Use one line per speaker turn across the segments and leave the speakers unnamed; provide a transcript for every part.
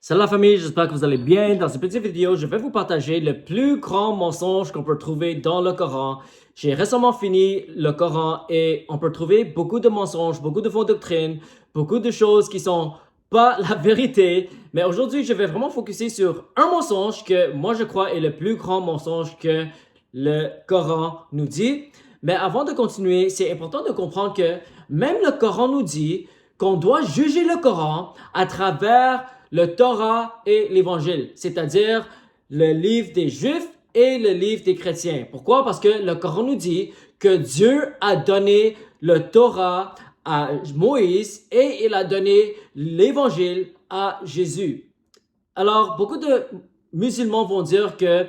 Salut la famille, j'espère que vous allez bien. Dans cette petite vidéo, je vais vous partager le plus grand mensonge qu'on peut trouver dans le Coran. J'ai récemment fini le Coran et on peut trouver beaucoup de mensonges, beaucoup de fausses doctrines, beaucoup de choses qui sont pas la vérité. Mais aujourd'hui, je vais vraiment focuser sur un mensonge que moi je crois est le plus grand mensonge que le Coran nous dit. Mais avant de continuer, c'est important de comprendre que même le Coran nous dit qu'on doit juger le Coran à travers le Torah et l'Évangile, c'est-à-dire le livre des Juifs et le livre des chrétiens. Pourquoi? Parce que le Coran nous dit que Dieu a donné le Torah à Moïse et il a donné l'Évangile à Jésus. Alors, beaucoup de musulmans vont dire que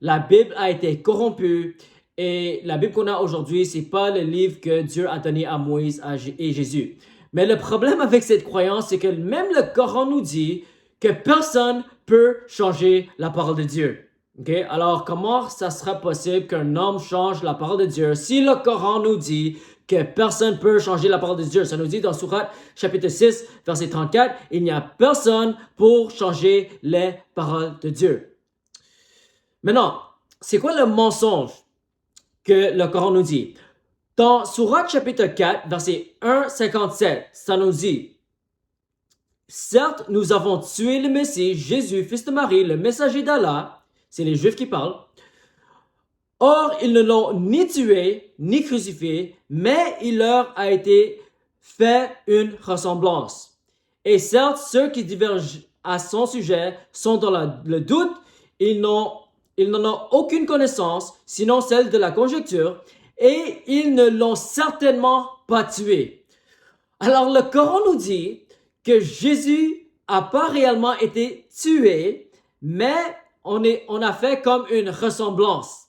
la Bible a été corrompue et la Bible qu'on a aujourd'hui, c'est pas le livre que Dieu a donné à Moïse et Jésus. Mais le problème avec cette croyance, c'est que même le Coran nous dit que personne peut changer la parole de Dieu. Okay? Alors, comment ça sera possible qu'un homme change la parole de Dieu si le Coran nous dit que personne ne peut changer la parole de Dieu? Ça nous dit dans Sourate chapitre 6, verset 34, il n'y a personne pour changer les paroles de Dieu. Maintenant, c'est quoi le mensonge que le Coran nous dit? Dans Sourate chapitre 4, verset 1,57, ça nous dit « Certes, nous avons tué le Messie, Jésus, fils de Marie, le messager d'Allah. » C'est les Juifs qui parlent. « Or, ils ne l'ont ni tué, ni crucifié, mais il leur a été fait une ressemblance. Et certes, ceux qui divergent à son sujet sont dans le doute, ils n'en ont aucune connaissance, sinon celle de la conjecture, et ils ne l'ont certainement pas tué. » Alors le Coran nous dit que Jésus n'a pas réellement été tué, mais on a fait comme une ressemblance.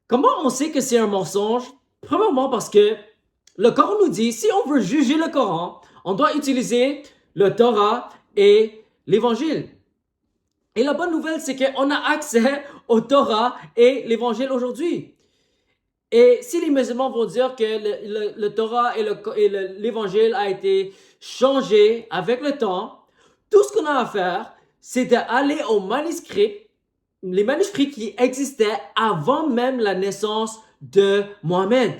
Comment on sait que c'est un mensonge? Premièrement parce que le Coran nous dit, si on veut juger le Coran, on doit utiliser le Torah et l'Évangile. Et la bonne nouvelle, c'est qu'on a accès au Torah et l'Évangile aujourd'hui. Et si les musulmans vont dire que le Torah et l'Évangile a été changé avec le temps, tout ce qu'on a à faire, c'est d'aller aux manuscrits, les manuscrits qui existaient avant même la naissance de Mohammed.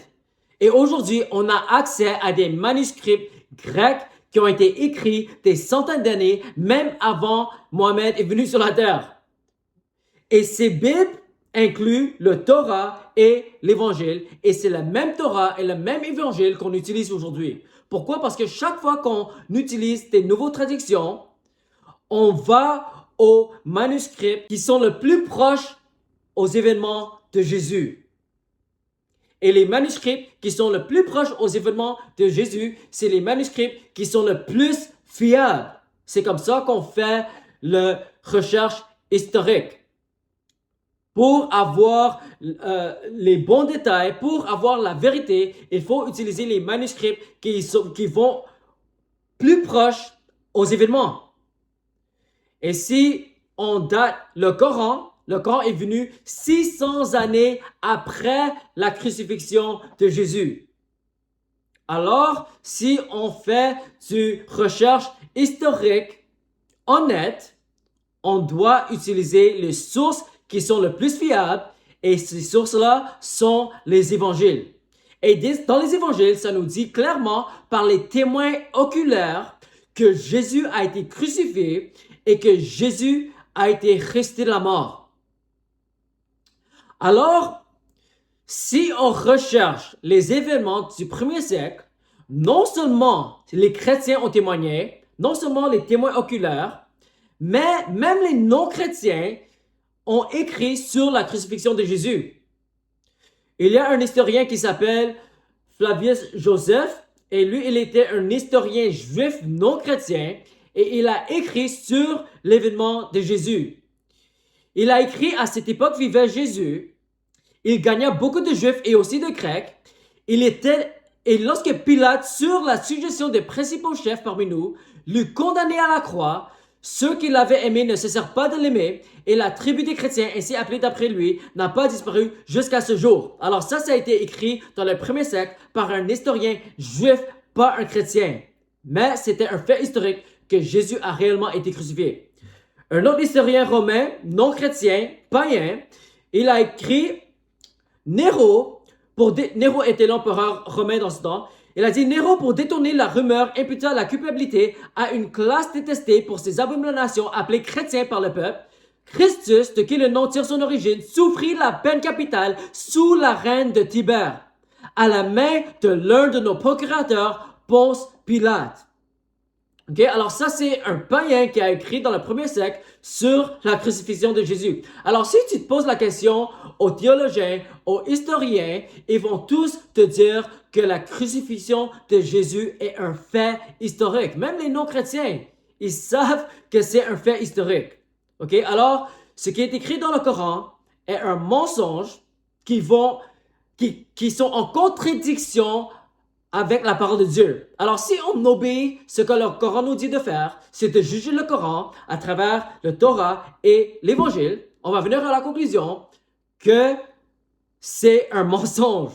Et aujourd'hui, on a accès à des manuscrits grecs qui ont été écrits des centaines d'années, même avant Mohammed est venu sur la terre. Et ces Bibles incluent le Torah et l'Évangile. Et c'est la même Torah et le même Évangile qu'on utilise aujourd'hui. Pourquoi? Parce que chaque fois qu'on utilise des nouvelles traductions, on va aux manuscrits qui sont le plus proches aux événements de Jésus. Et les manuscrits qui sont le plus proches aux événements de Jésus, c'est les manuscrits qui sont le plus fiables. C'est comme ça qu'on fait la recherche historique. Pour avoir les bons détails, pour avoir la vérité, il faut utiliser les manuscrits qui vont plus proches aux événements. Et si on date le Coran est venu 600 années après la crucifixion de Jésus. Alors, si on fait une recherche historique honnête, on doit utiliser les sources qui sont les plus fiables, et ces sources-là sont les évangiles. Et dans les évangiles, ça nous dit clairement par les témoins oculaires que Jésus a été crucifié et que Jésus a été ressuscité de la mort. Alors, si on recherche les événements du premier siècle, non seulement les chrétiens ont témoigné, non seulement les témoins oculaires, mais même les non-chrétiens ont écrit sur la crucifixion de Jésus. Il y a un historien qui s'appelle Flavius Joseph, et lui, il était un historien juif non-chrétien, et il a écrit sur l'événement de Jésus. Il a écrit à cette époque vivait Jésus. Il gagna beaucoup de juifs et aussi de grecs. Et lorsque Pilate, sur la suggestion des principaux chefs parmi nous, l'eut condamné à la croix, ceux qui l'avaient aimé ne cessèrent pas de l'aimer, et la tribu des chrétiens, ainsi appelée d'après lui, n'a pas disparu jusqu'à ce jour. Alors ça a été écrit dans le premier siècle par un historien juif, pas un chrétien. Mais c'était un fait historique que Jésus a réellement été crucifié. Un autre historien romain, non chrétien, païen, il a écrit Néro était l'empereur romain dans ce temps. Il a dit Néro, pour détourner la rumeur imputant la culpabilité à une classe détestée pour ses abominations appelée chrétiens par le peuple, Christus, de qui le nom tire son origine, souffrit la peine capitale sous la règne de Tibère, à la main de l'un de nos procurateurs, Ponce Pilate. Okay? Alors ça, c'est un païen qui a écrit dans le 1er siècle sur la crucifixion de Jésus. Alors si tu te poses la question aux théologiens, aux historiens, ils vont tous te dire que la crucifixion de Jésus est un fait historique. Même les non-chrétiens, ils savent que c'est un fait historique. Okay? Alors, ce qui est écrit dans le Coran est un mensonge qui sont en contradiction avec la parole de Dieu. Alors, si on obéit ce que le Coran nous dit de faire, c'est de juger le Coran à travers le Torah et l'Évangile, on va venir à la conclusion que c'est un mensonge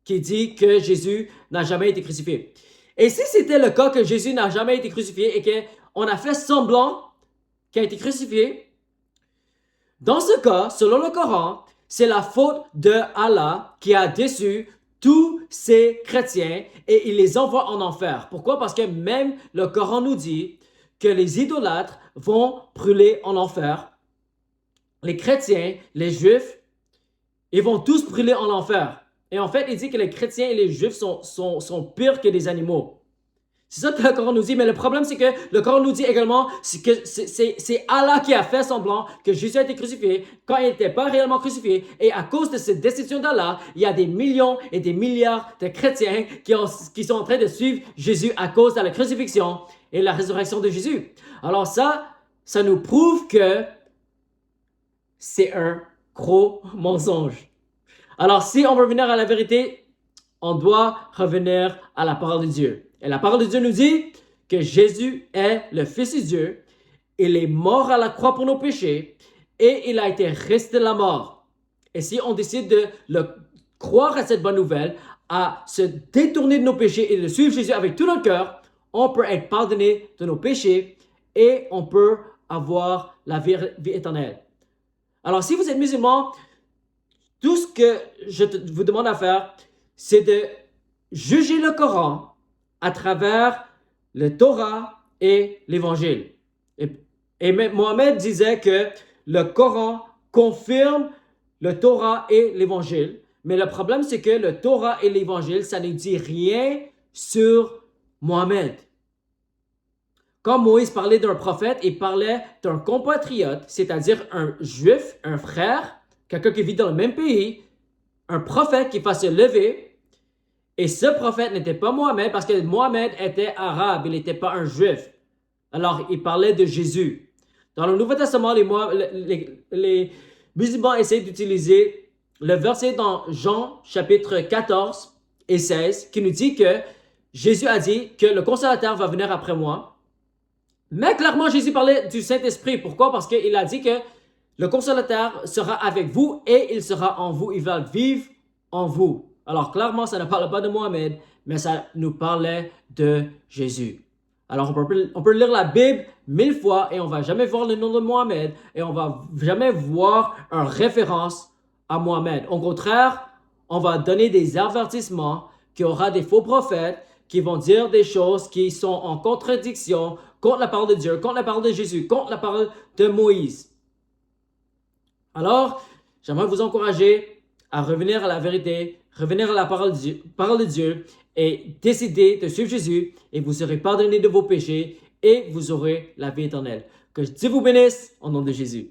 qui dit que Jésus n'a jamais été crucifié. Et si c'était le cas que Jésus n'a jamais été crucifié et qu'on a fait semblant qu'il a été crucifié, dans ce cas, selon le Coran, c'est la faute de Allah qui a déçu tous ces chrétiens et il les envoie en enfer. Pourquoi? Parce que même le Coran nous dit que les idolâtres vont brûler en enfer. Les chrétiens, les juifs, ils vont tous brûler en enfer. Et en fait, il dit que les chrétiens et les juifs sont pires que des animaux. C'est ça que le Coran nous dit, mais le problème c'est que le Coran nous dit également que c'est Allah qui a fait semblant que Jésus a été crucifié quand il n'était pas réellement crucifié. Et à cause de cette décision d'Allah, il y a des millions et des milliards de chrétiens qui sont en train de suivre Jésus à cause de la crucifixion et la résurrection de Jésus. Alors ça nous prouve que c'est un gros mensonge. Alors si on veut revenir à la vérité, on doit revenir à la parole de Dieu. Et la parole de Dieu nous dit que Jésus est le Fils de Dieu. Il est mort à la croix pour nos péchés et il a été resté la mort. Et si on décide de croire à cette bonne nouvelle, à se détourner de nos péchés et de suivre Jésus avec tout notre cœur, on peut être pardonné de nos péchés et on peut avoir la vie éternelle. Alors si vous êtes musulman, tout ce que je vous demande à faire, c'est de juger le Coran à travers le Torah et l'Évangile. Et Mohammed disait que le Coran confirme le Torah et l'Évangile. Mais le problème, c'est que le Torah et l'Évangile, ça ne dit rien sur Mohammed. Quand Moïse parlait d'un prophète, il parlait d'un compatriote, c'est-à-dire un juif, un frère, quelqu'un qui vit dans le même pays, un prophète qui va se lever. Et ce prophète n'était pas Mohammed parce que Mohammed était arabe, il n'était pas un juif. Alors, il parlait de Jésus. Dans le Nouveau Testament, les musulmans essaient d'utiliser le verset dans Jean chapitre 14 et 16 qui nous dit que Jésus a dit que le consolateur va venir après moi. Mais clairement, Jésus parlait du Saint-Esprit. Pourquoi? Parce qu'il a dit que le consolateur sera avec vous et il sera en vous. Il va vivre en vous. Alors clairement, ça ne parle pas de Mohammed, mais ça nous parlait de Jésus. Alors on peut lire la Bible 1000 fois et on va jamais voir le nom de Mohammed et on va jamais voir une référence à Mohammed. Au contraire, on va donner des avertissements qu'il y aura des faux prophètes qui vont dire des choses qui sont en contradiction contre la parole de Dieu, contre la parole de Jésus, contre la parole de Moïse. Alors, j'aimerais vous encourager à revenir à la vérité, revenir à la parole de Dieu et décider de suivre Jésus et vous serez pardonné de vos péchés et vous aurez la vie éternelle. Que Dieu vous bénisse au nom de Jésus.